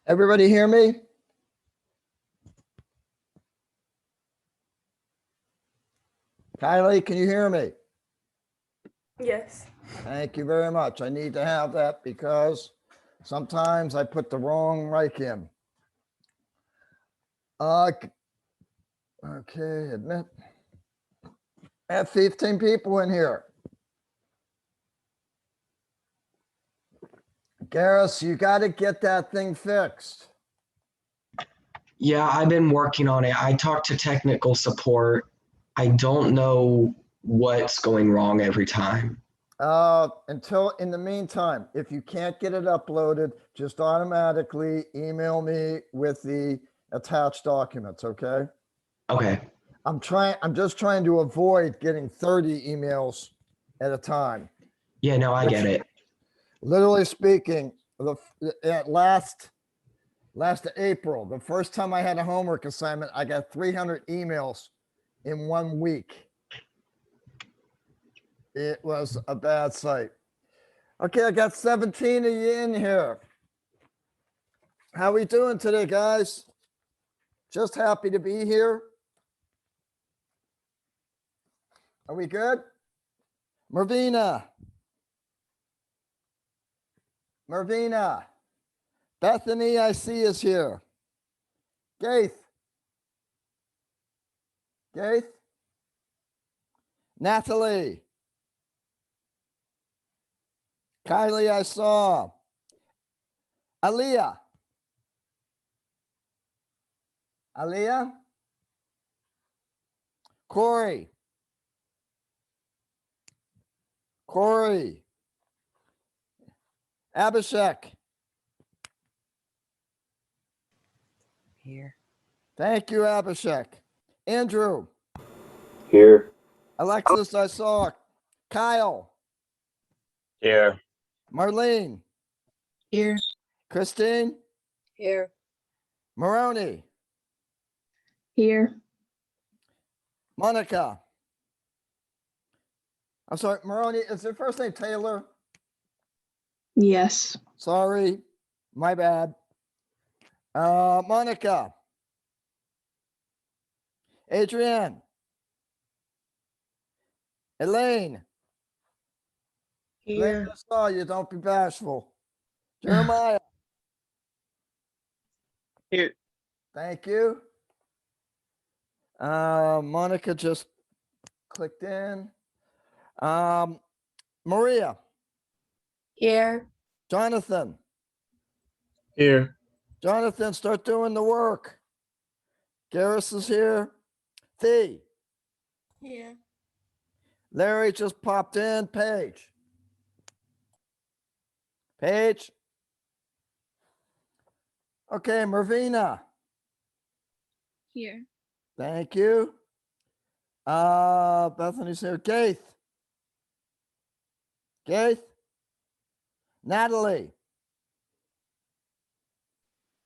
Everybody hear me? Kylie, can you hear me? Yes. Thank you very much. I need to have that because sometimes I put the wrong mic in. Okay, admit. I have 15 people in here. Garrus, you got to get that thing fixed. Yeah, I've been working on it. I talked to technical support. I don't know what's going wrong every time. Until in the meantime, if you can't get it uploaded, just automatically email me with the attached documents, okay? Okay. I'm just trying to avoid getting 30 emails at a time. Yeah, no, I get it. Literally speaking, last April, the first time I had a homework assignment, I got 300 emails in 1 week. It was a bad sight. Okay, I got 17 of you in here. How we doing today, guys? Just happy to be here. Are we good? Mervina. Bethany, I see, is here. Gaith. Natalie. Kylie, I saw. Aaliyah. Corey. Abhishek. Here. Thank you, Abhishek. Andrew. Here. Alexis, I saw. Kyle. Here. Marlene. Here. Christine. Here. Maroney. Here. Monica. I'm sorry, Maroney, is your first name Taylor? Yes. Sorry, my bad. Monica. Adrienne. Elaine. Elaine, I saw you. Don't be bashful. Jeremiah. Here. Thank you. Monica just clicked in. Maria. Here. Jonathan. Here. Jonathan, start doing the work. Garrus is here. Thee. Here. Larry just popped in. Paige. Okay, Mervina. Here. Thank you. Bethany's here. Gaith. Natalie.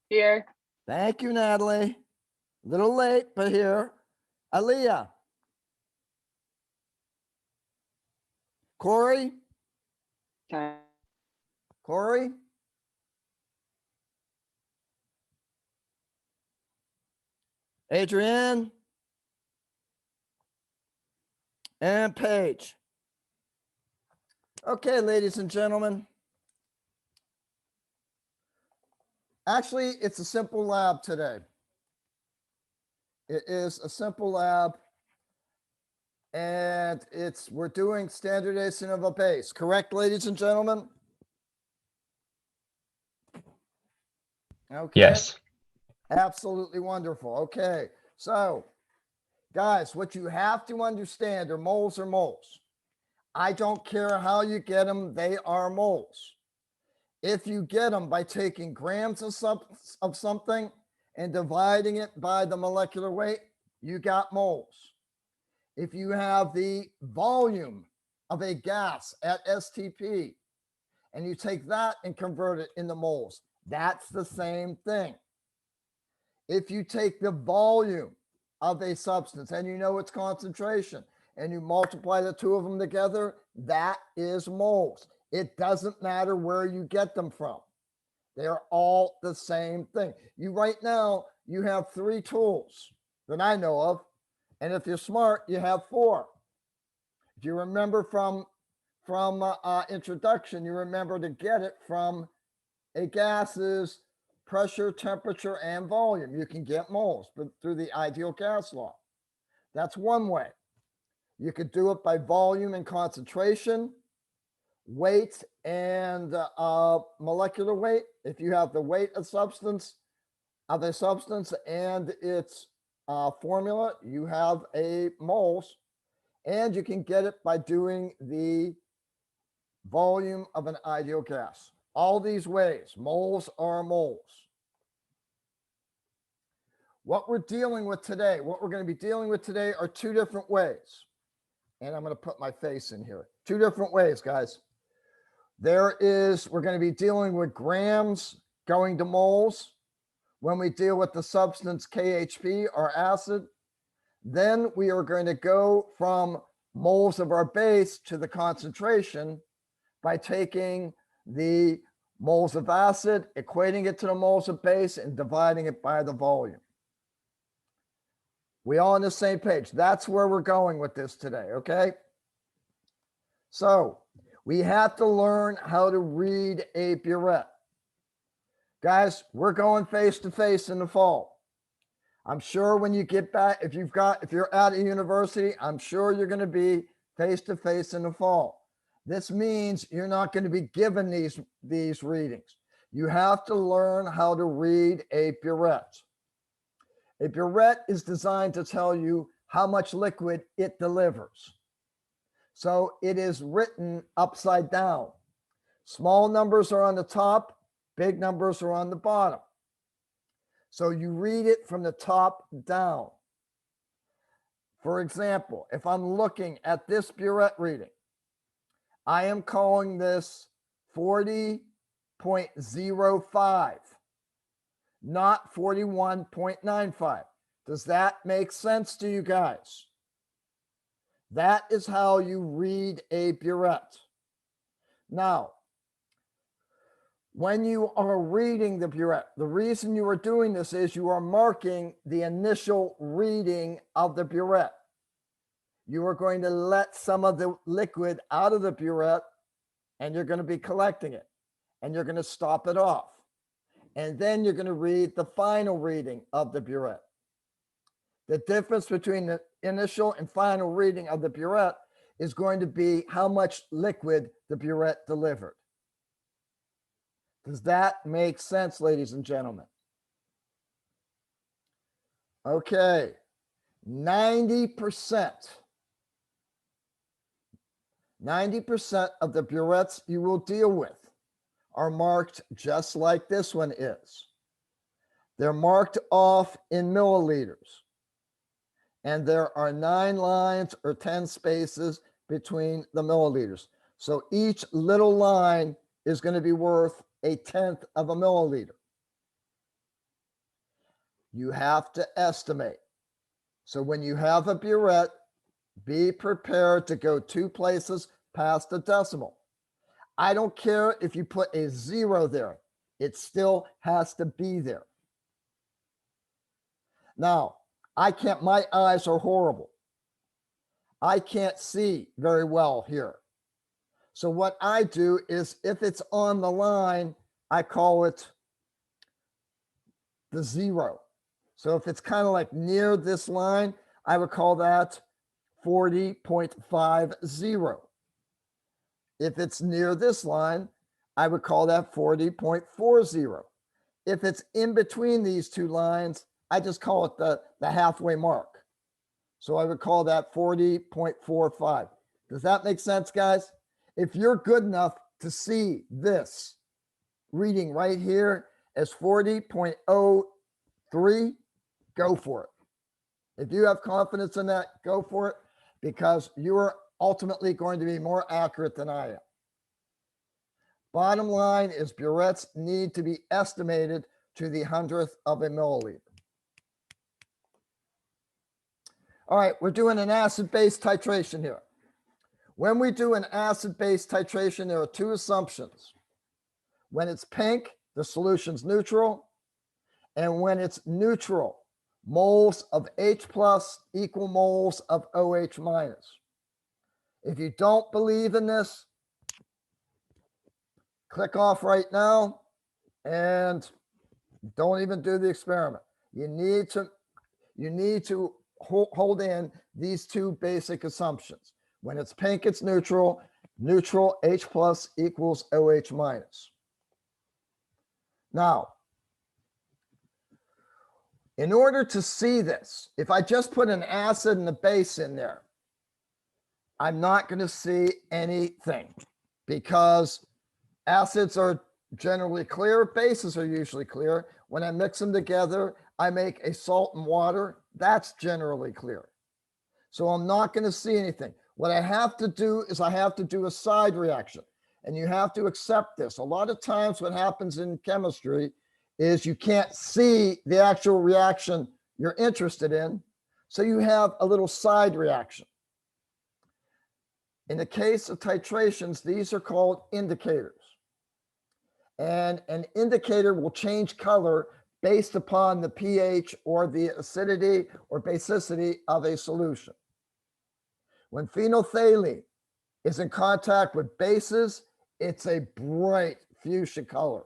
Here. Thank you, Natalie. A little late, but here. Aaliyah. Corey. Adrienne. And Paige. Okay, ladies and gentlemen. Actually, it's a simple lab today. It is a simple lab. And we're doing standardization of a base, correct, ladies and gentlemen? Okay. Yes. Absolutely wonderful. Okay. So, guys, what you have to understand are moles. I don't care how you get them, they are moles. If you get them by taking grams of something and dividing it by the molecular weight, you got moles. If you have the volume of a gas at STP and you take that and convert it into moles, that's the same thing. If you take the volume of a substance and you know its concentration and you multiply the two of them together, that is moles. It doesn't matter where you get them from. They are all the same thing. You right now, you have 3 tools that I know of. And if you're smart, you have 4. If you remember from introduction, you remember to get it from a gas's pressure, temperature, and volume. You can get moles but through the ideal gas law. That's one way. You could do it by volume and concentration, weight and molecular weight. If you have the weight of a substance and its formula, you have a moles, and you can get it by doing the volume of an ideal gas. All these ways, moles are moles. What we're dealing with today, what we're going to be dealing with today are 2 different ways. And I'm going to put my face in here. 2 different ways, guys. We're going to be dealing with grams going to moles when we deal with the substance KHP, our acid. Then we are going to go from moles of our base to the concentration by taking the moles of acid, equating it to the moles of base, and dividing it by the volume. We all on the same page. That's where we're going with this today, okay? So we have to learn how to read a burette. Guys, we're going face to face in the fall. I'm sure when you get back, if you're at a university, I'm sure you're going to be face to face in the fall. This means you're not going to be given these readings. You have to learn how to read a burette. A burette is designed to tell you how much liquid it delivers. So it is written upside down. Small numbers are on the top, big numbers are on the bottom. So you read it from the top down. For example, if I'm looking at this burette reading, I am calling this 40.05. Not 41.95. Does that make sense to you guys? That is how you read a burette. Now, when you are reading the burette, the reason you are doing this is you are marking the initial reading of the burette. You are going to let some of the liquid out of the burette, and you're going to be collecting it, and you're going to stop it off. And then you're going to read the final reading of the burette. The difference between the initial and final reading of the burette is going to be how much liquid the burette delivered. Does that make sense, ladies and gentlemen? Okay, 90% of the burettes you will deal with are marked just like this one is. They're marked off in milliliters. And there are 9 lines or 10 spaces between the milliliters. So each little line is going to be worth 1/10 of a milliliter. You have to estimate. So when you have a burette, be prepared to go 2 places past the decimal. I don't care if you put a 0 there. It still has to be there. Now, my eyes are horrible. I can't see very well here. So what I do is if it's on the line, I call it the 0. So if it's kind of like near this line, I would call that 40.50. If it's near this line, I would call that 40.40. If it's in between these 2 lines, I just call it the halfway mark. So I would call that 40.45. Does that make sense, guys? If you're good enough to see this reading right here as 40.03, go for it. If you have confidence in that, go for it, because you are ultimately going to be more accurate than I am. Bottom line is burettes need to be estimated to the 100th of a milliliter. All right, we're doing an acid-base titration here. When we do an acid-base titration, there are 2 assumptions. When it's pink, the solution's neutral. And when it's neutral, moles of H plus equal moles of OH minus. If you don't believe in this, click off right now and don't even do the experiment. You need to hold in these two basic assumptions. When it's pink, it's neutral. Neutral H plus equals OH minus. Now, in order to see this, if I just put an acid and a base in there, I'm not going to see anything because acids are generally clear, bases are usually clear. When I mix them together, I make a salt and water. That's generally clear. So I'm not going to see anything. What I have to do is I have to do a side reaction, and you have to accept this. A lot of times what happens in chemistry is you can't see the actual reaction you're interested in, so you have a little side reaction. In the case of titrations, these are called indicators. And an indicator will change color based upon the pH or the acidity or basicity of a solution. When phenolphthalein is in contact with bases, it's a bright fuchsia color.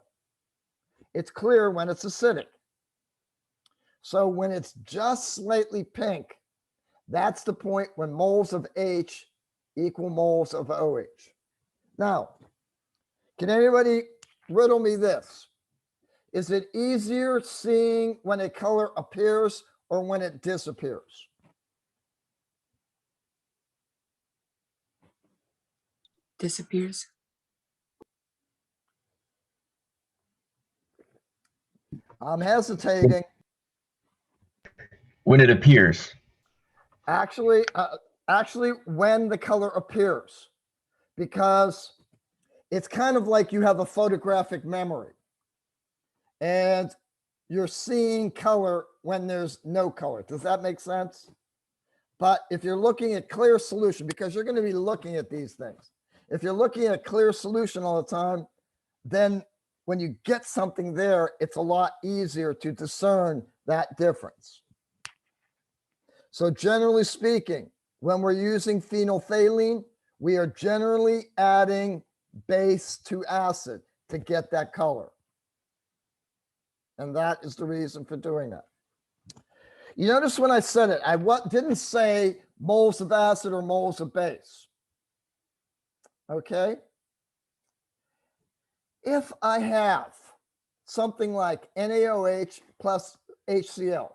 It's clear when it's acidic. So when it's just slightly pink, that's the point when moles of H equal moles of OH. Now, can anybody riddle me this? Is it easier seeing when a color appears or when it disappears? Disappears. I'm hesitating. When it appears. Actually, when the color appears, because it's kind of like you have a photographic memory and you're seeing color when there's no color. Does that make sense? But if you're looking at clear solution, because you're going to be looking at these things, if you're looking at clear solution all the time, then when you get something there, it's a lot easier to discern that difference. So generally speaking, when we're using phenolphthalein, we are generally adding base to acid to get that color. And that is the reason for doing that. You notice when I said it, I didn't say moles of acid or moles of base. Okay? If I have something like NaOH plus HCl,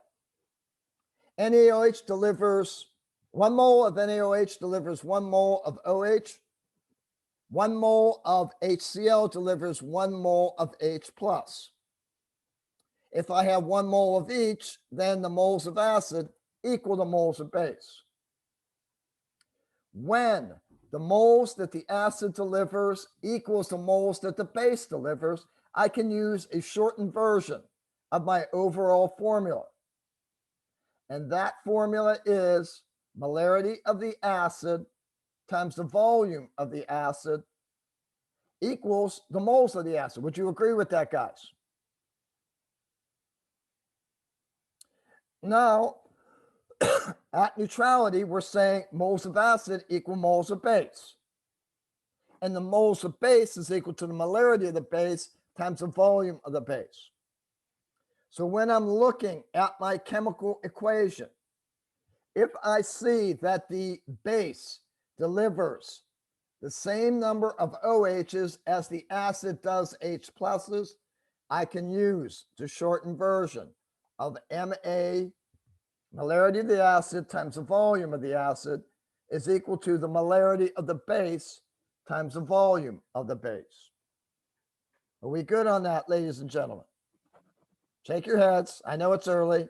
NaOH delivers 1 mole of NaOH delivers 1 mole of OH. 1 mole of HCl delivers 1 mole of H plus. If I have 1 mole of each, then the moles of acid equal the moles of base. When the moles that the acid delivers equals the moles that the base delivers, I can use a shortened version of my overall formula. And that formula is molarity of the acid times the volume of the acid equals the moles of the acid. Would you agree with that, guys? Now, at neutrality, we're saying moles of acid equal moles of base. And the moles of base is equal to the molarity of the base times the volume of the base. So when I'm looking at my chemical equation, if I see that the base delivers the same number of OHs as the acid does H pluses, I can use the shortened version of MA, molarity of the acid times the volume of the acid, is equal to the molarity of the base times the volume of the base. Are we good on that, ladies and gentlemen? Shake your heads. I know it's early.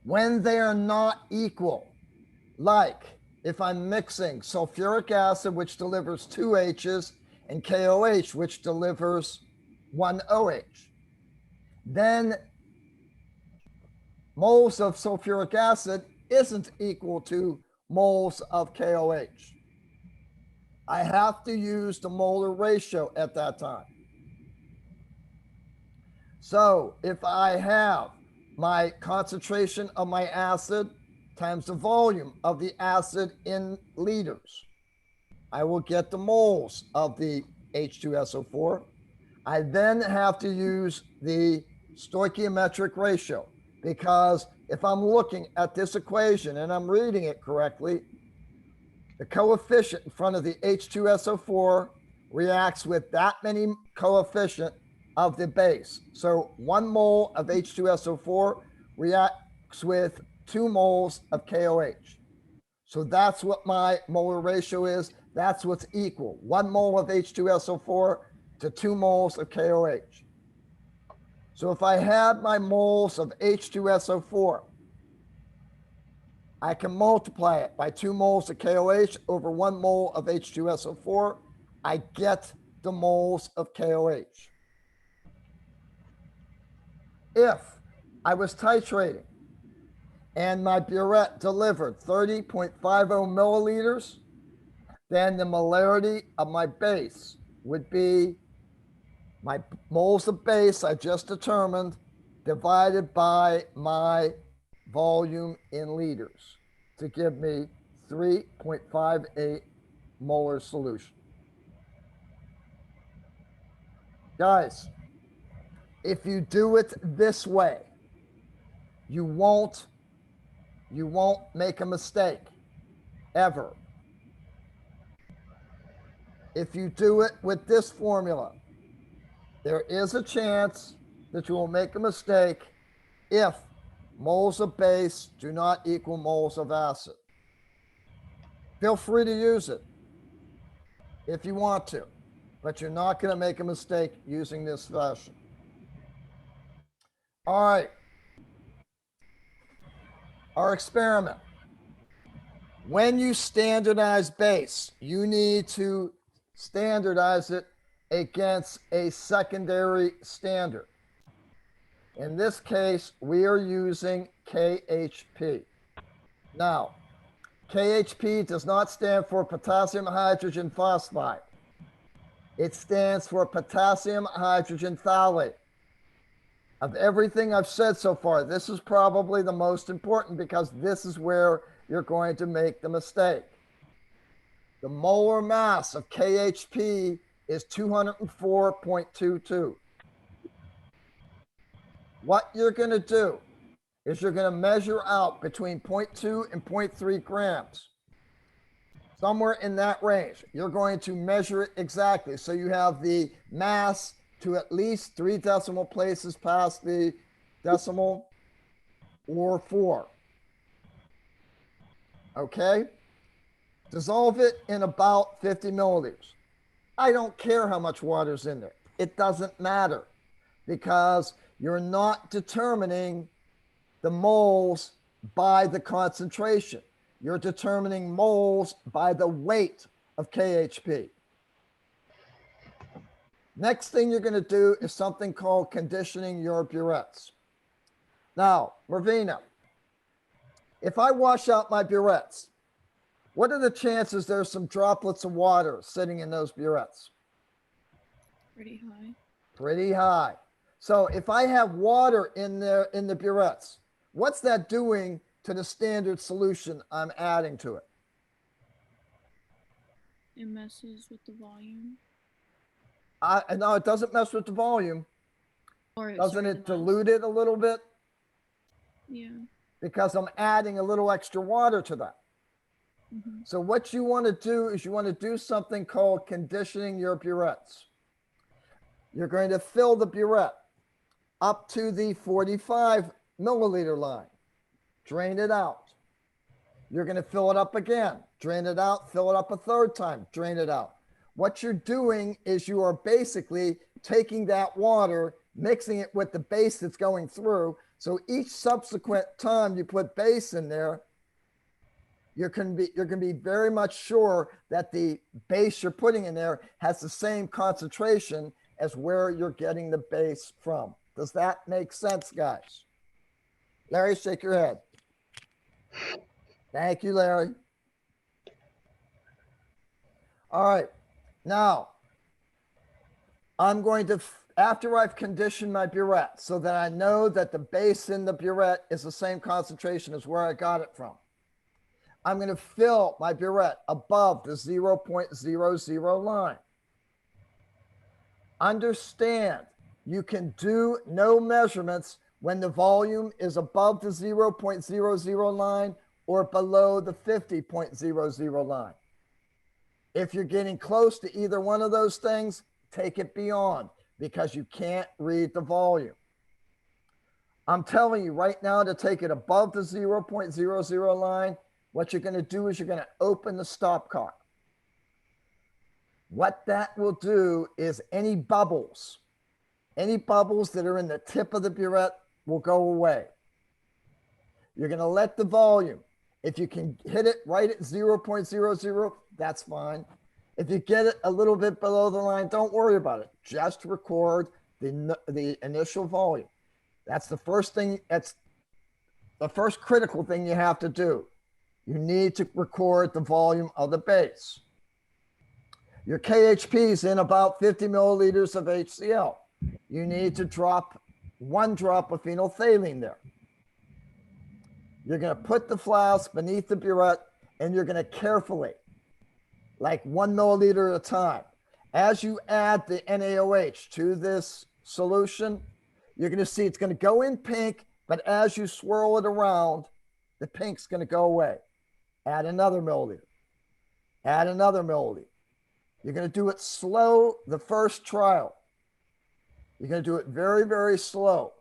When they are not equal, like if I'm mixing sulfuric acid, which delivers 2 H's, and KOH, which delivers 1 OH, then moles of sulfuric acid isn't equal to moles of KOH. I have to use the molar ratio at that time. So if I have my concentration of my acid times the volume of the acid in liters, I will get the moles of the H2SO4. I then have to use the stoichiometric ratio, because if I'm looking at this equation and I'm reading it correctly, the coefficient in front of the H2SO4 reacts with that many coefficient of the base. So 1 mole of H2SO4 reacts with 2 moles of KOH. So that's what my molar ratio is. That's what's equal. 1 mole of H2SO4 to 2 moles of KOH. So if I had my moles of H2SO4, I can multiply it by 2 moles of KOH over 1 mole of H2SO4. I get the moles of KOH. If I was titrating and my burette delivered 30.50 milliliters, then the molarity of my base would be my moles of base I just determined divided by my volume in liters to give me 3.58 molar solution. Guys, if you do it this way, you won't make a mistake ever. If you do it with this formula, there is a chance that you will make a mistake if moles of base do not equal moles of acid. Feel free to use it if you want to, but you're not going to make a mistake using this fashion. All right. Our experiment. When you standardize base, you need to standardize it against a secondary standard. In this case, we are using KHP. Now, KHP does not stand for potassium hydrogen phosphide. It stands for potassium hydrogen phthalate. Of everything I've said so far, this is probably the most important because this is where you're going to make the mistake. The molar mass of KHP is 204.22. What you're going to do is you're going to measure out between 0.2 and 0.3 grams. Somewhere in that range. You're going to measure it exactly. So you have the mass to at least 3 decimal places past the decimal or 4. Okay? Dissolve it in about 50 milliliters. I don't care how much water's in there. It doesn't matter because you're not determining the moles by the concentration. You're determining moles by the weight of KHP. Next thing you're going to do is something called conditioning your burettes. Now, Ravina, if I wash out my burettes, what are the chances there's some droplets of water sitting in those burettes? Pretty high. Pretty high. So if I have water in there in the burettes, what's that doing to the standard solution I'm adding to it? It messes with the volume. No, it doesn't mess with the volume. Doesn't it dilute it a little bit? Yeah. Because I'm adding a little extra water to that. Mm-hmm. So what you want to do is you want to do something called conditioning your burettes. You're going to fill the burette up to the 45 milliliter line. Drain it out. You're going to fill it up again. Drain it out, fill it up a third time, drain it out. What you're doing is you are basically taking that water, mixing it with the base that's going through. So each subsequent time you put base in there, you're going to be very much sure that the base you're putting in there has the same concentration as where you're getting the base from. Does that make sense, guys? Larry, shake your head. Thank you, Larry. All right. Now, I'm going to, after I've conditioned my burette so that I know that the base in the burette is the same concentration as where I got it from, I'm going to fill my burette above the 0.00 line. Understand, you can do no measurements when the volume is above the 0.00 line or below the 50.00 line. If you're getting close to either one of those things, take it beyond because you can't read the volume. I'm telling you right now to take it above the 0.00 line, what you're going to do is you're going to open the stopcock. What that will do is any bubbles that are in the tip of the burette will go away. You're going to let the volume, if you can hit it right at 0.00, that's fine. If you get it a little bit below the line, don't worry about it. Just record the initial volume. That's the first thing. That's the first critical thing you have to do. You need to record the volume of the base. Your KHP is in about 50 milliliters of HCl. You need to drop 1 drop of phenolphthalein there. You're going to put the flask beneath the burette and you're going to carefully, like 1 milliliter at a time. As you add the NaOH to this solution, you're going to see it's going to go in pink, but as you swirl it around, the pink's going to go away. Add another milliliter. Add another milliliter. You're going to do it slow the first trial. You're going to do it very, very slow.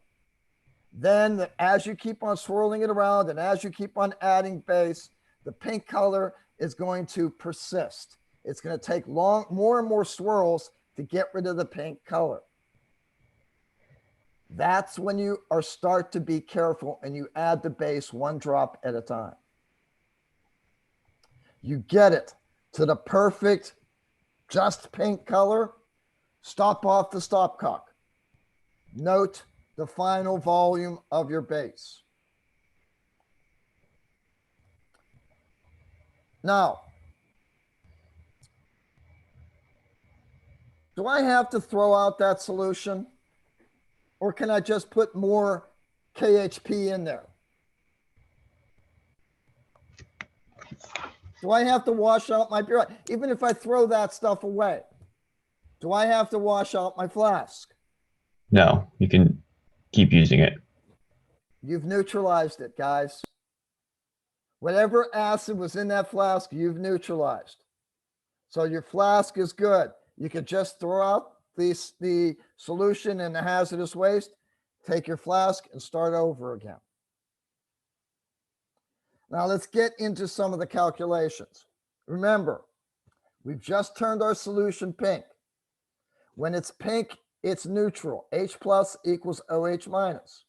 Then as you keep on swirling it around and as you keep on adding base, the pink color is going to persist. It's going to take more and more swirls to get rid of the pink color. That's when you start to be careful and you add the base 1 drop at a time. You get it to the perfect, just pink color, stop off the stopcock. Note the final volume of your base. Now, do I have to throw out that solution? Or can I just put more KHP in there? Do I have to wash out my burette? Even if I throw that stuff away, do I have to wash out my flask? No, you can keep using it. You've neutralized it, guys. Whatever acid was in that flask, you've neutralized. So your flask is good. You could just throw out the solution in the hazardous waste, take your flask and start over again. Now let's get into some of the calculations. Remember, we've just turned our solution pink. When it's pink, it's neutral. H plus equals OH minus.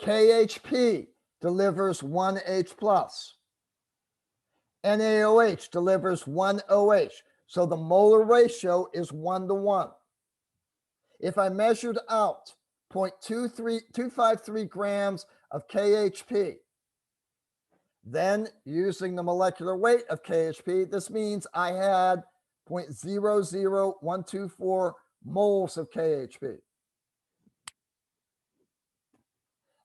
KHP delivers 1 H plus. NaOH delivers 1 OH. So the molar ratio is 1 to 1. If I measured out 0.253 grams of KHP, then using the molecular weight of KHP, this means I had 0.00124 moles of KHP.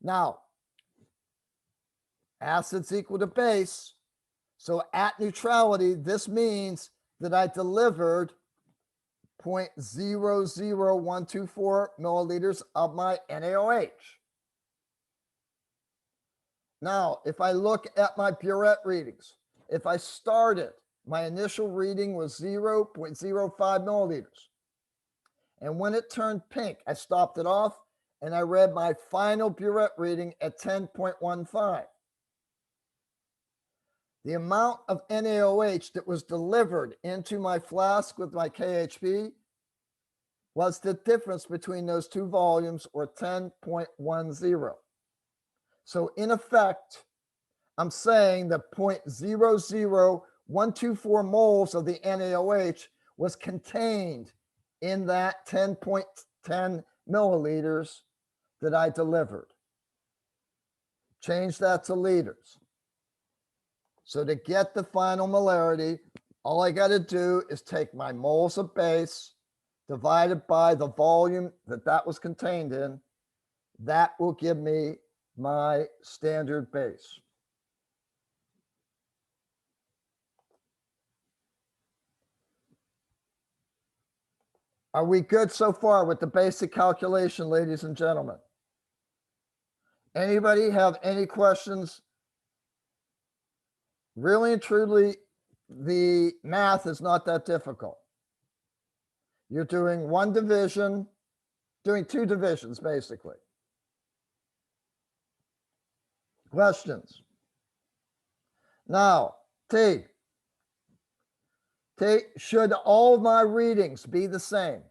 Now, acids equal to base. So at neutrality, this means that I delivered 0.00124 milliliters of my NaOH. Now, if I look at my burette readings, if I started, my initial reading was 0.05 milliliters. And when it turned pink, I stopped it off and I read my final burette reading at 10.15. The amount of NaOH that was delivered into my flask with my KHP was the difference between those two volumes, or 10.10. So in effect, I'm saying that 0.00124 moles of the NaOH was contained in that 10.10 milliliters that I delivered. Change that to liters. So to get the final molarity, All I got to do is take my moles of base divided by the volume that was contained in. That will give me my standard base. Are we good so far with the basic calculation, ladies and gentlemen? Anybody have any questions? Really and truly, the math is not that difficult. You're doing one division, doing two divisions, basically. Questions? Now, T, should all of my readings be the same?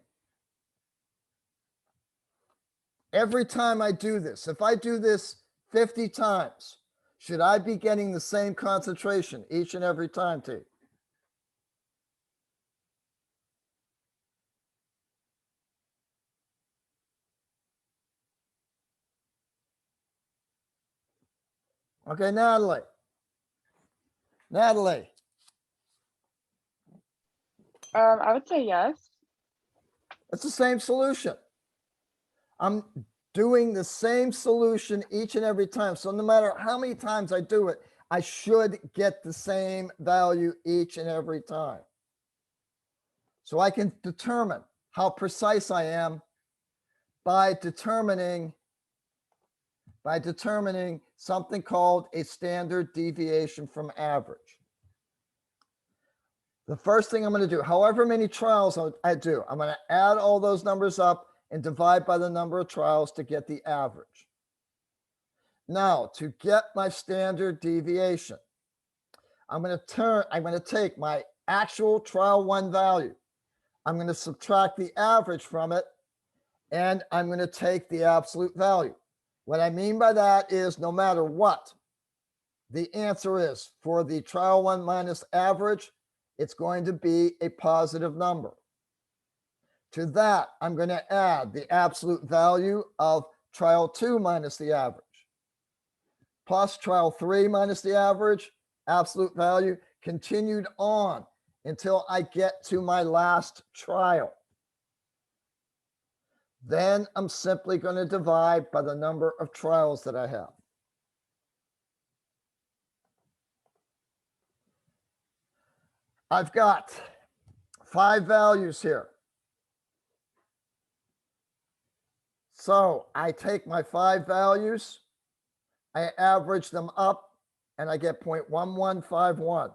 Every time I do this, if I do this 50 times, should I be getting the same concentration each and every time, T? Okay, Natalie. I would say yes. It's the same solution. I'm doing the same solution each and every time. So no matter how many times I do it, I should get the same value each and every time. So I can determine how precise I am by determining something called a standard deviation from average. The first thing I'm going to do, however many trials I do, I'm going to add all those numbers up and divide by the number of trials to get the average. Now, to get my standard deviation, I'm going to take my actual trial 1 value. I'm going to subtract the average from it, and I'm going to take the absolute value. What I mean by that is no matter what the answer is for the trial 1 minus average, it's going to be a positive number. To that, I'm going to add the absolute value of trial 2 minus the average, plus trial 3 minus the average, absolute value, continued on until I get to my last trial. Then I'm simply going to divide by the number of trials that I have. I've got 5 values here. So I take my 5 values, I average them up, and I get 0.1151.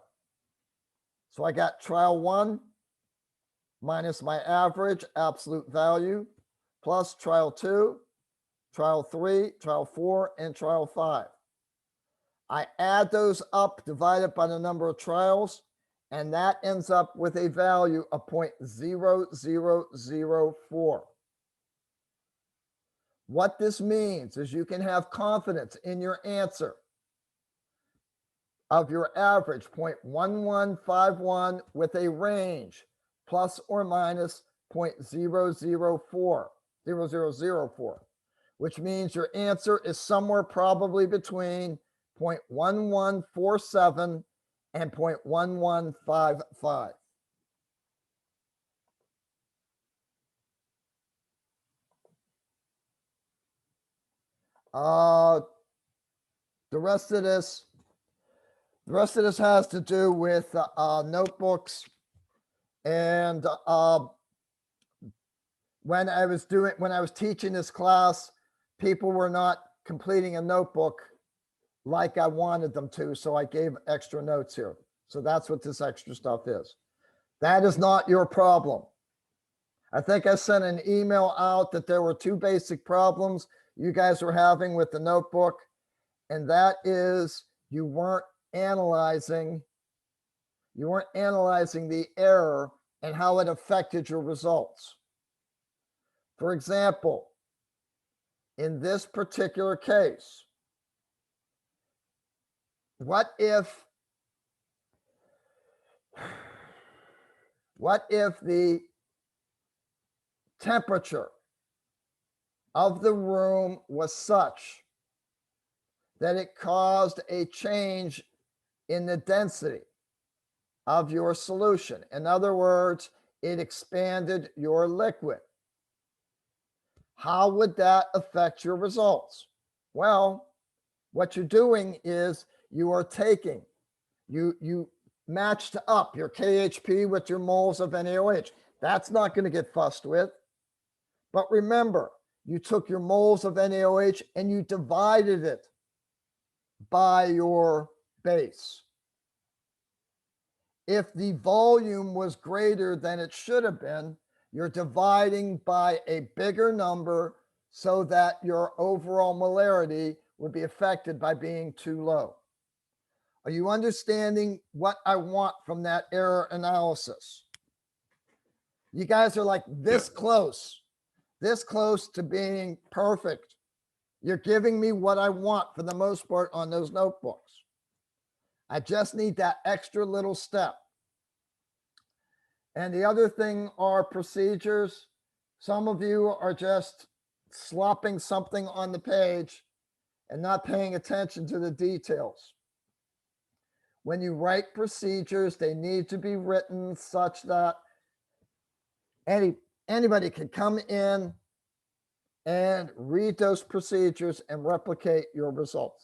So I got trial 1 minus my average absolute value, plus trial 2, trial 3, trial 4, and trial 5. I add those up, divided by the number of trials, and that ends up with a value of 0.0004. What this means is you can have confidence in your answer of your average 0.1151 with a range plus or minus 0.0004, which means your answer is somewhere probably between 0.1147 and 0.1155. The rest of this has to do with notebooks. And when I was teaching this class, people were not completing a notebook like I wanted them to, so I gave extra notes here. So that's what this extra stuff is. That is not your problem. I think I sent an email out that there were 2 basic problems you guys were having with the notebook, and that is you weren't analyzing the error and how it affected your results. For example, in this particular case, what if the temperature of the room was such that it caused a change in the density of your solution. In other words, it expanded your liquid. How would that affect your results? Well, what you're doing is you are taking, you matched up your KHP with your moles of NaOH. That's not going to get fussed with. But remember, you took your moles of NaOH and you divided it by your base. If the volume was greater than it should have been, you're dividing by a bigger number so that your overall molarity would be affected by being too low. Are you understanding what I want from that error analysis? You guys are like this close to being perfect. You're giving me what I want for the most part on those notebooks. I just need that extra little step. And the other thing are procedures. Some of you are just slopping something on the page and not paying attention to the details. When you write procedures, they need to be written such that anybody can come in and read those procedures and replicate your results.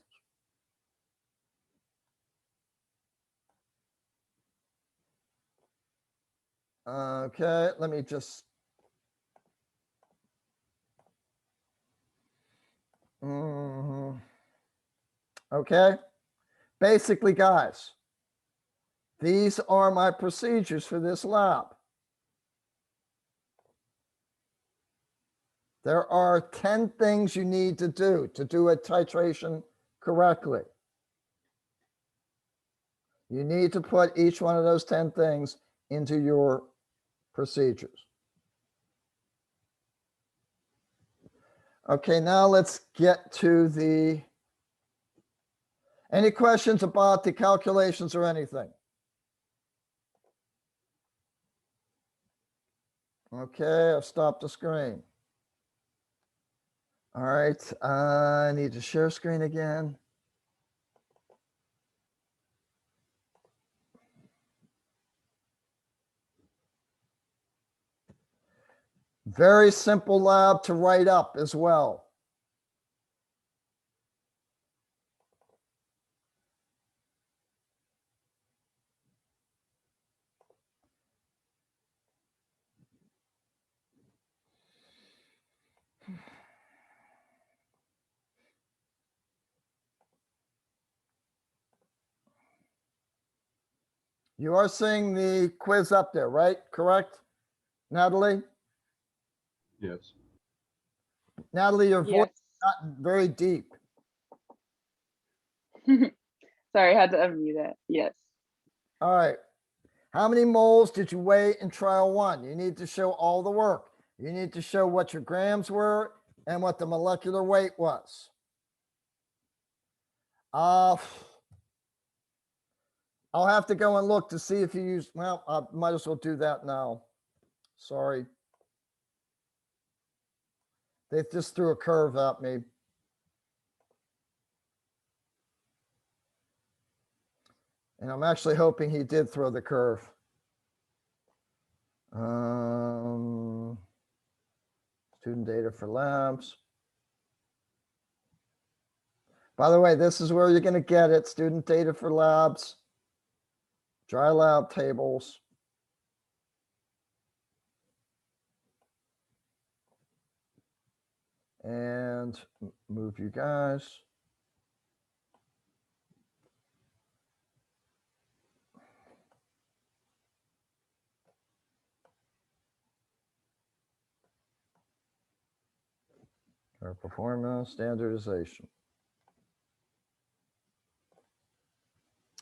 Okay, let me just. Okay, basically, guys, these are my procedures for this lab. There are 10 things you need to do a titration correctly. You need to put each one of those 10 things into your procedures. Okay, now let's get to any questions about the calculations or anything? Okay, I've stopped the screen. All right, I need to share screen again. Very simple lab to write up as well. You are seeing the quiz up there, right? Correct, Natalie? Yes. Natalie, your voice Yes. is not very deep. Sorry, I had to unmute that. Yes. All right. How many moles did you weigh in trial one? You need to show all the work. You need to show what your grams were and what the molecular weight was. I'll have to go and look to see if you used, well, I might as well do that now. Sorry. They just threw a curve at me. And I'm actually hoping he did throw the curve. Student data for labs. By the way, this is where you're going to get it. Student data for labs. Dry lab tables. And move you guys. Our performance standardization.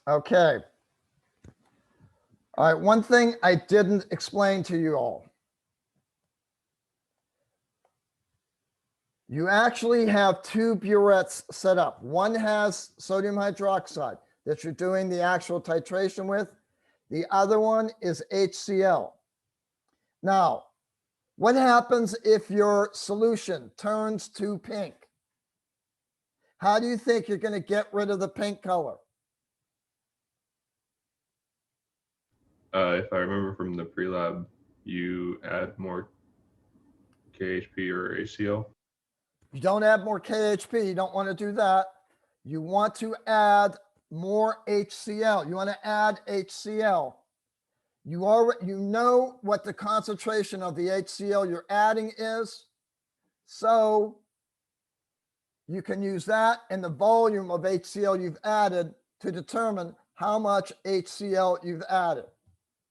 Okay. All right, one thing I didn't explain to you all. You actually have two burettes set up. One has sodium hydroxide that you're doing the actual titration with. The other one is HCl. Now, what happens if your solution turns to pink? How do you think you're going to get rid of the pink color? If I remember from the pre-lab, you add more KHP or ACL. You don't add more KHP. You don't want to do that. You want to add more HCl. You want to add HCl. You know what the concentration of the HCl you're adding is. So you can use that and the volume of HCl you've added to determine how much HCl you've added.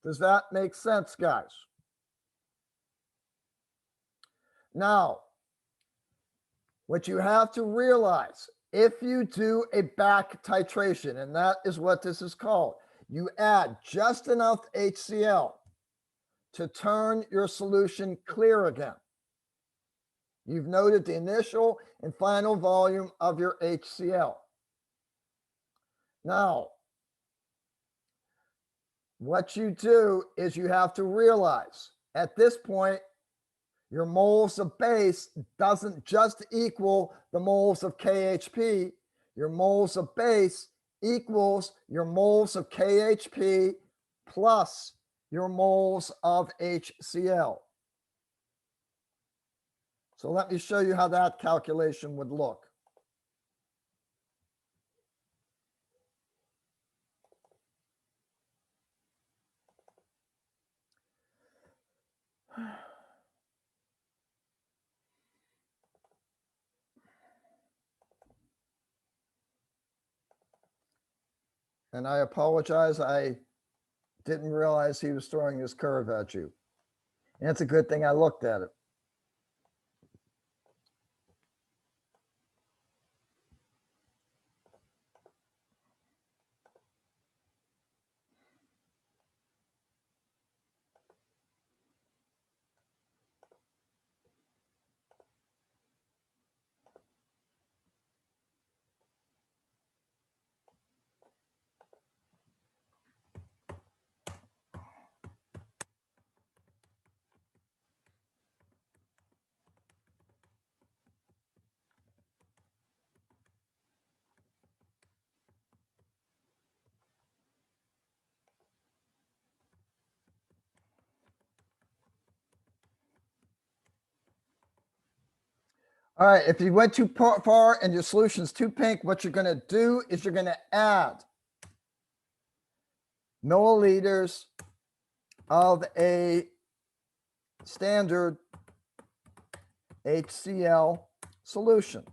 Does that make sense, guys? Now, what you have to realize, if you do a back titration, and that is what this is called, you add just enough HCl to turn your solution clear again. You've noted the initial and final volume of your HCl. Now, what you do is you have to realize at this point, your moles of base doesn't just equal the moles of KHP. Your moles of base equals your moles of KHP plus your moles of HCl. So let me show you how that calculation would look. And I apologize, I didn't realize he was throwing his curve at you. And it's a good thing I looked at it. All right, if you went too far and your solution's too pink, what you're gonna do is you're gonna add milliliters of a standard HCl solution.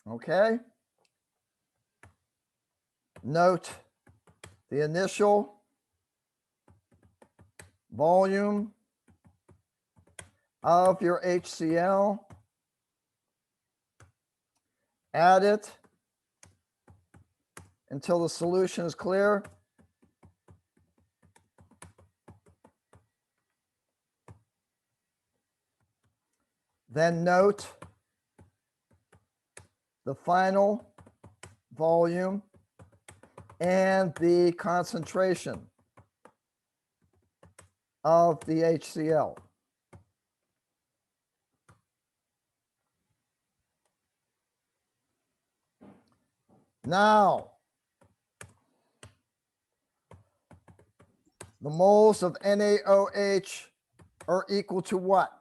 Okay? Note the initial volume of your HCl, add it until the solution is clear. Then note the final volume and the concentration of the HCl. Now, the moles of NaOH are equal to what?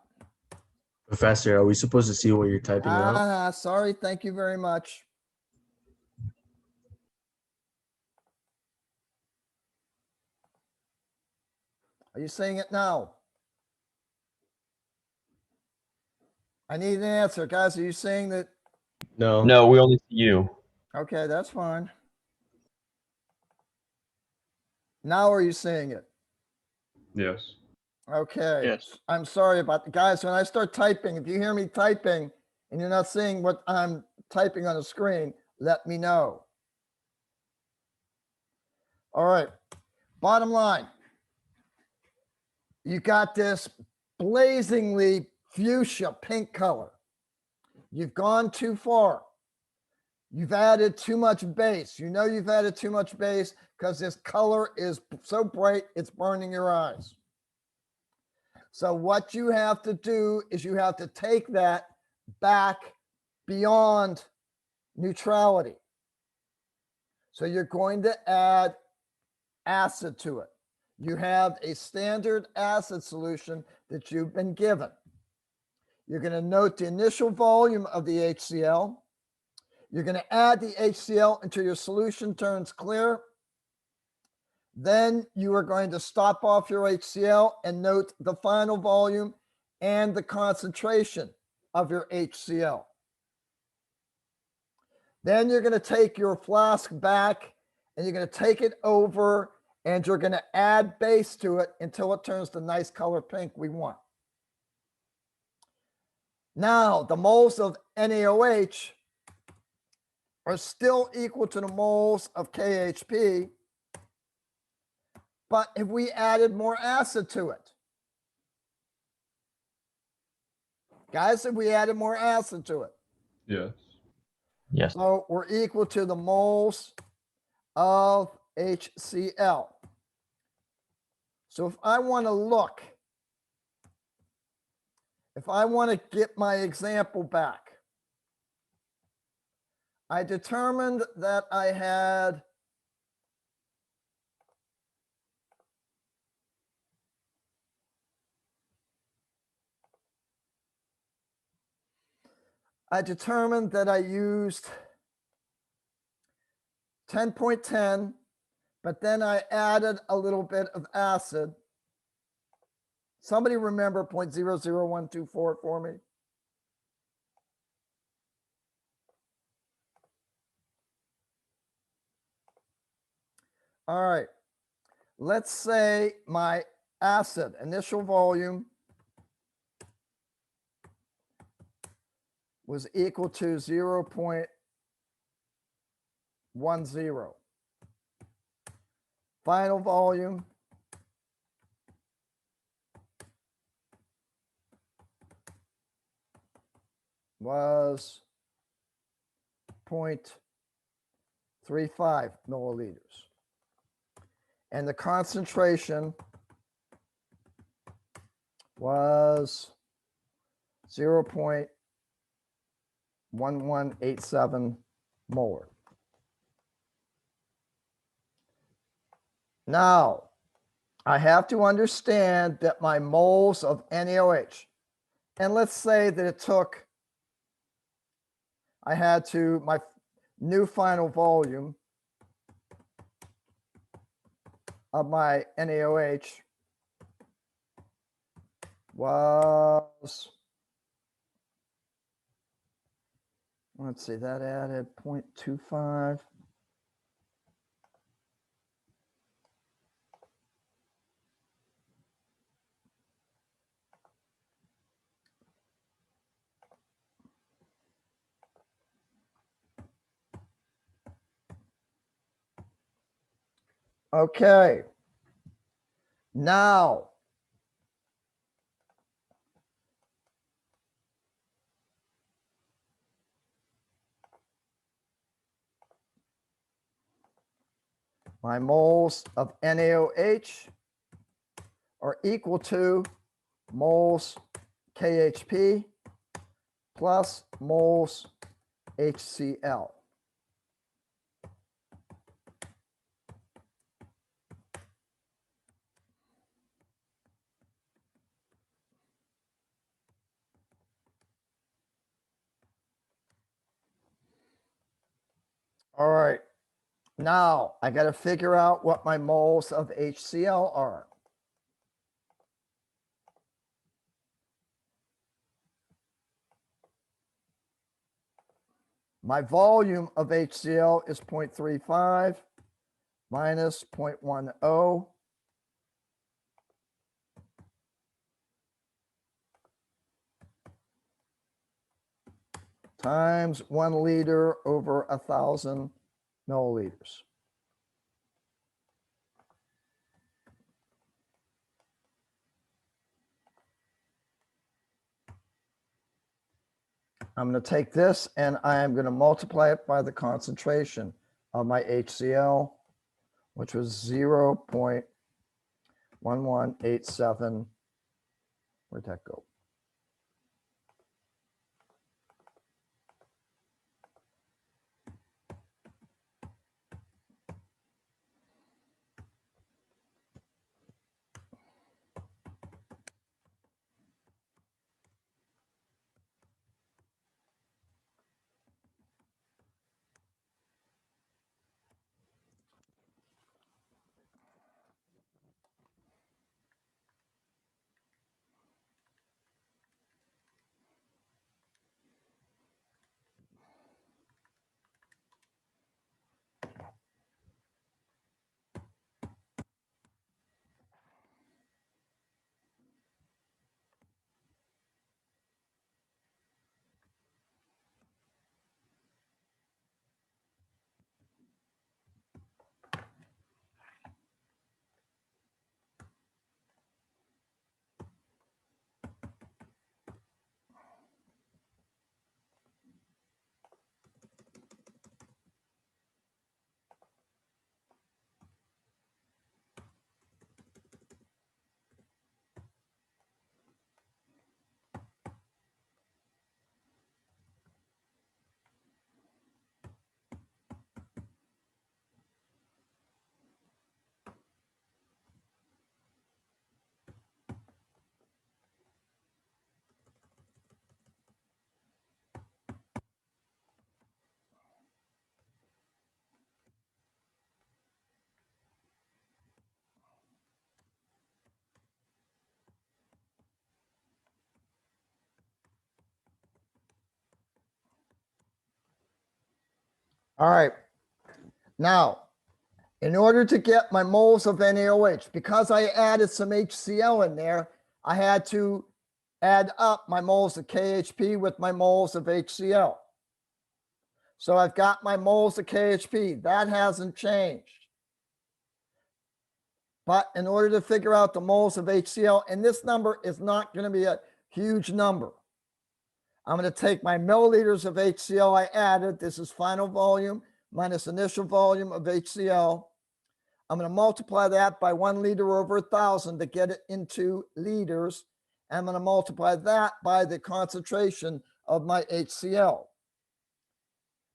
Professor, are we supposed to see what you're typing out? Sorry, thank you very much. Are you saying it now? I need an answer, guys. Are you saying that? No. No, we only see you. Okay, that's fine. Now are you saying it? Yes. Okay. Yes. I'm sorry about the guys. When I start typing, if you hear me typing and you're not seeing what I'm typing on the screen, let me know. All right. Bottom line. You got this blazingly fuchsia pink color. You've gone too far. You've added too much base. You know you've added too much base because this color is so bright, it's burning your eyes. So what you have to do is you have to take that back beyond neutrality. So you're going to add acid to it. You have a standard acid solution that you've been given. You're going to note the initial volume of the HCl. You're going to add the HCl until your solution turns clear. Then you are going to stop off your HCl and note the final volume and the concentration of your HCl. Then you're going to take your flask back and you're going to take it over and you're going to add base to it until it turns the nice color pink we want. Now, the moles of NaOH are still equal to the moles of KHP, but if we added more acid to it, guys, if we added more acid to it, Yes. Yes. so we're equal to the moles of HCl. So if I want to look, if I want to get my example back, I determined that I had I used 10.10, but then I added a little bit of acid. Somebody remember 0.00124 for me? All right. Let's say my acid initial volume was equal to 0.10. Final volume was 0.35 milliliters. And the concentration was 0.1187 molar. Now, I have to understand that my moles of NaOH, and let's say that it took, I had to, my new final volume of my NaOH was, let's see, that added 0.25. Okay. Now, my moles of NaOH are equal to moles KHP plus moles HCl. All right. Now I got to figure out what my moles of HCl are. My volume of HCl is 0.35 minus 0.10 times 1 liter over 1,000 milliliters. I'm going to take this and I am going to multiply it by the concentration of my HCl, which was 0.1187. Where'd that go? All right. Now, in order to get my moles of NaOH, because I added some HCl in there, I had to add up my moles of KHP with my moles of HCl. So I've got my moles of KHP. That hasn't changed. But in order to figure out the moles of HCl, and this number is not going to be a huge number, I'm going to take my milliliters of HCl I added. This is final volume minus initial volume of HCl. I'm going to multiply that by 1 liter over 1,000 to get it into liters. I'm going to multiply that by the concentration of my HCl.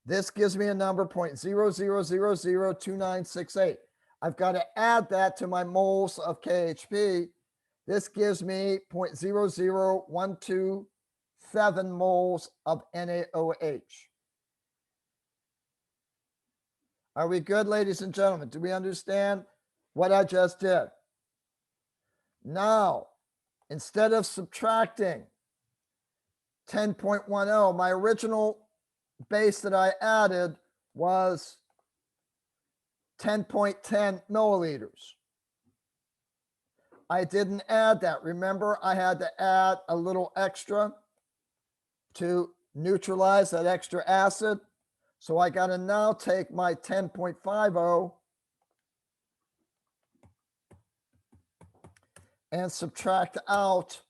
This gives me a number 0.00002968. I've got to add that to my moles of KHP. This gives me 0.00127 moles of NaOH. Are we good, ladies and gentlemen? Do we understand what I just did? Now, instead of subtracting 10.10, my original base that I added was 10.10 milliliters. I didn't add that. Remember, I had to add a little extra to neutralize that extra acid. So I got to now take my 10.50 and subtract out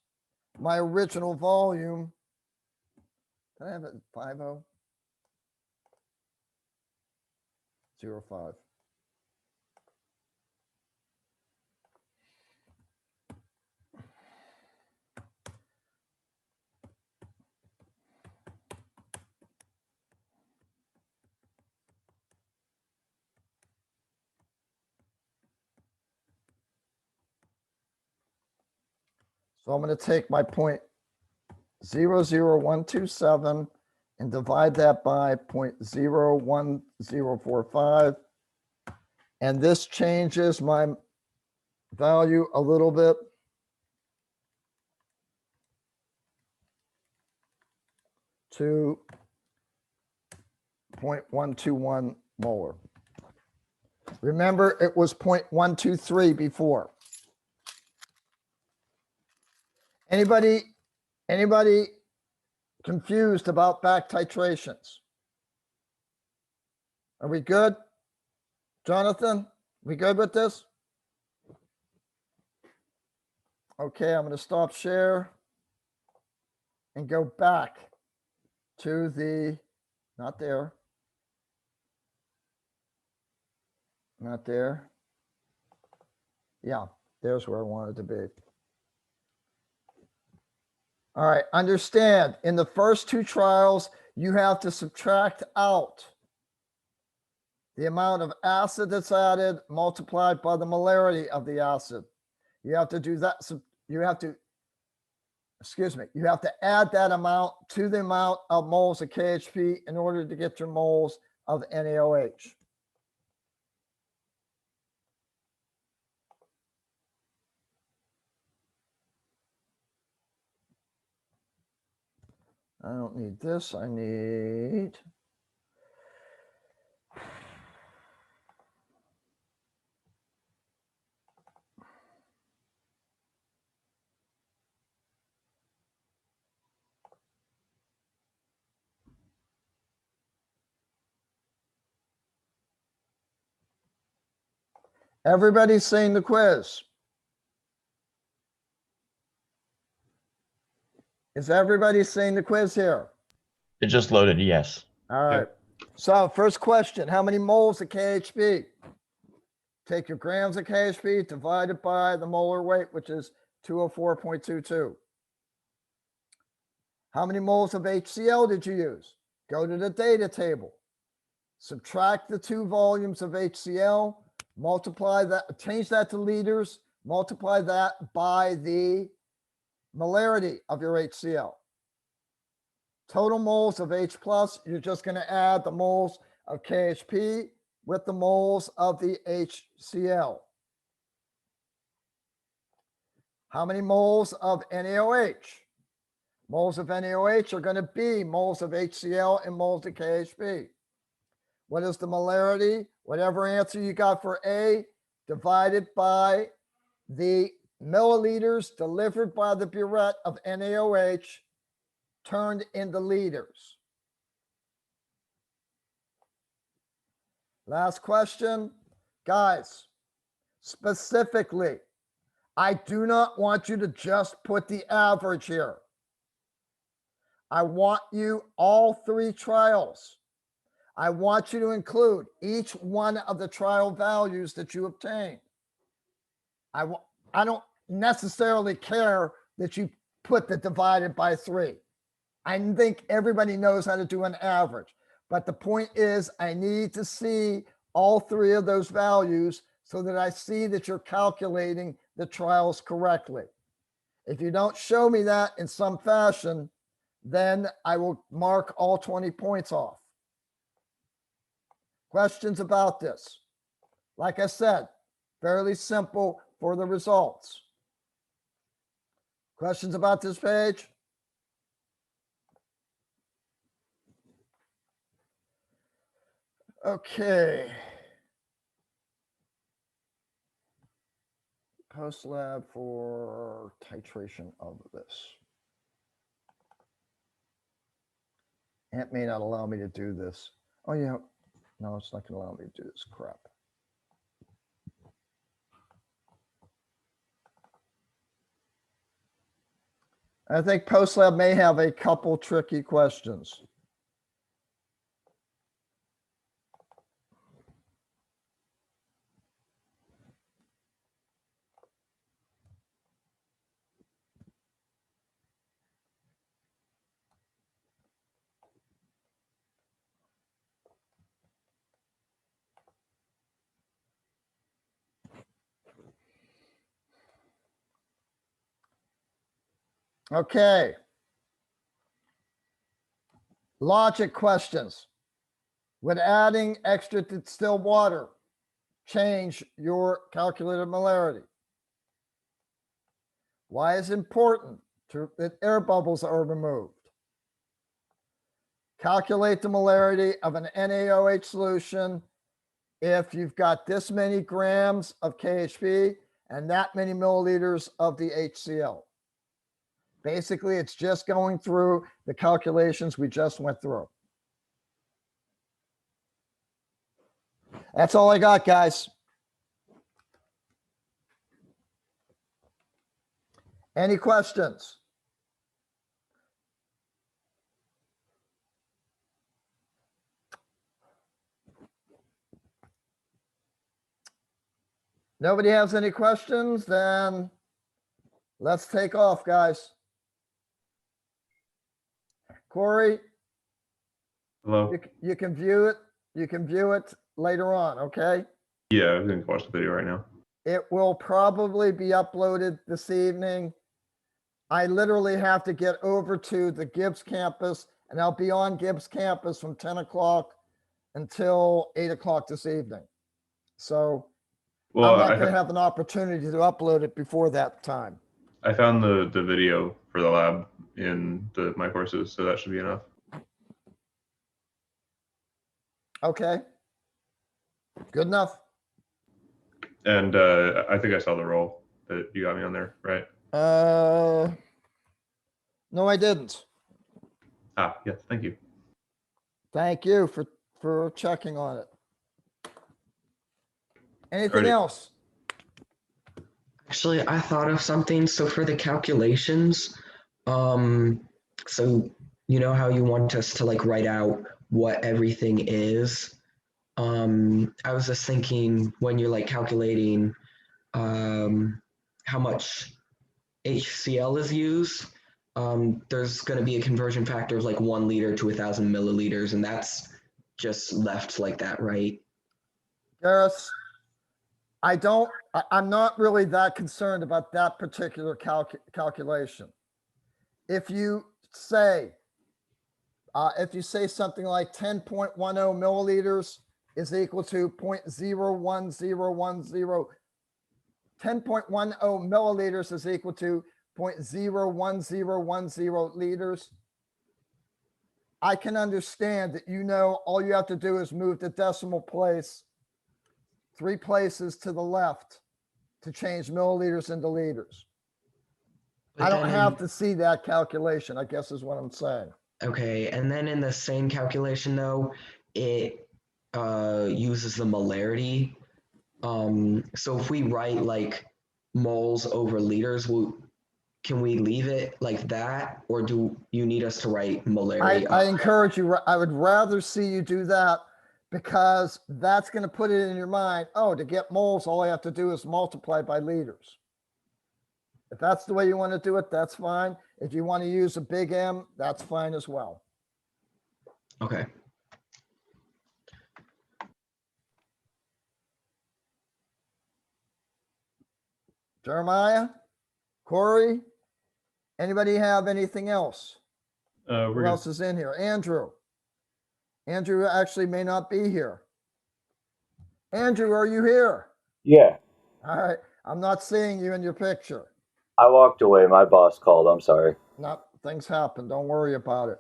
my original volume. Can I have it 50? 0.5. So I'm going to take my 0.00127 and divide that by 0.01045. And this changes my value a little bit. To 0.121 molar. Remember, it was 0.123 before. Anybody confused about back titrations? Are we good? Jonathan, we good with this? Okay, I'm going to stop share and go back to the, not there, not there. Yeah, there's where I wanted to be. All right, understand, in the first two trials, you have to subtract out the amount of acid that's added multiplied by the molarity of the acid. You have to do that. So you have to add that amount to the amount of moles of KHP in order to get your moles of NaOH. I don't need this. I need. Everybody's saying the quiz. Is everybody saying the quiz here? It just loaded, yes. All right. So first question, how many moles of KHP? Take your grams of KHP divided by the molar weight, which is 204.22. How many moles of HCl did you use? Go to the data table. Subtract the 2 volumes of HCl, multiply that, change that to liters, multiply that by the molarity of your HCl. Total moles of H plus, you're just going to add the moles of KHP with the moles of the HCl. How many moles of NaOH? Moles of NaOH are going to be moles of HCl and moles of KHP. What is the molarity? Whatever answer you got for A divided by the milliliters delivered by the burette of NaOH turned into liters. Last question. Guys, specifically, I do not want you to just put the average here. I want you all three trials. I want you to include each one of the trial values that you obtain. I don't necessarily care that you put the divided by 3. I think everybody knows how to do an average. But the point is, I need to see all 3 of those values so that I see that you're calculating the trials correctly. If you don't show me that in some fashion, then I will mark all 20 points off. Questions about this? Like I said, fairly simple for the results. Questions about this page? Okay. Post lab for titration of this. It may not allow me to do this. Oh yeah, no, it's not gonna allow me to do this crap. I think post lab may have a couple tricky questions. Okay. Logic questions. Would adding extra distilled water change your calculated molarity? Why is it important that air bubbles are removed? Calculate the molarity of an NaOH solution if you've got this many grams of KHP and that many milliliters of the HCl. Basically, it's just going through the calculations we just went through. That's all I got, guys. Any questions? Nobody has any questions? Then let's take off, guys. Corey, Hello? you can view it. You can view it later on, okay? Yeah, I'm going to watch the video right now. It will probably be uploaded this evening. I literally have to get over to the Gibbs campus, and I'll be on Gibbs campus from 10 o'clock until 8 o'clock this evening. So Well, I'm not going to have an opportunity to upload it before that time. I found the video for the lab in my courses, so that should be enough. Okay. Good enough. And I think I saw the role that you got me on there, right? No, I didn't. Ah, yes, thank you. Thank you for checking on it. Anything Alrighty. else? Actually, I thought of something. So for the calculations, so you know how you want us to like write out what everything is. I was just thinking when you're like calculating how much HCl is used, there's going to be a conversion factor of like 1 liter to 1,000 milliliters, and that's just left like that, right? Garris, I'm not really that concerned about that particular calculation. If you say something like 10.10 milliliters is equal to 0.01010, 10.10 milliliters is equal to 0.01010 liters. I can understand that all you have to do is move the decimal place 3 places to the left to change milliliters into liters. But I don't then have to see that calculation, I guess is what I'm saying. Okay, and then in the same calculation though, it uses the molarity. So if we write like moles over liters, can we leave it like that, or do you need us to write molarity? I encourage you, I would rather see you do that because that's going to put it in your mind. Oh, to get moles, all I have to do is multiply by liters. If that's the way you want to do it, that's fine. If you want to use a big M, that's fine as well. Okay. Jeremiah, Corey, anybody have anything else? We're Who good. else is in here? Andrew. Andrew actually may not be here. Andrew, are you here? Yeah, All right. I'm not seeing you in your picture. I walked away. My boss called. I'm sorry. No, things happen. Don't worry about it.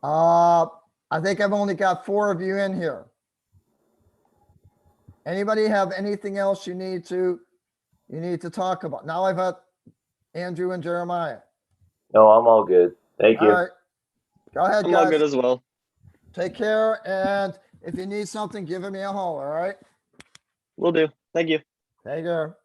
I think I've only got 4 of you in here. Anybody have anything else you need to talk about? Now I've had Andrew and Jeremiah. No, I'm all good. Thank All you. right. Go ahead, I'm all good guys. as well. Take care. And if you need something, give me a holler. All right. Will do. Thank you. Take care.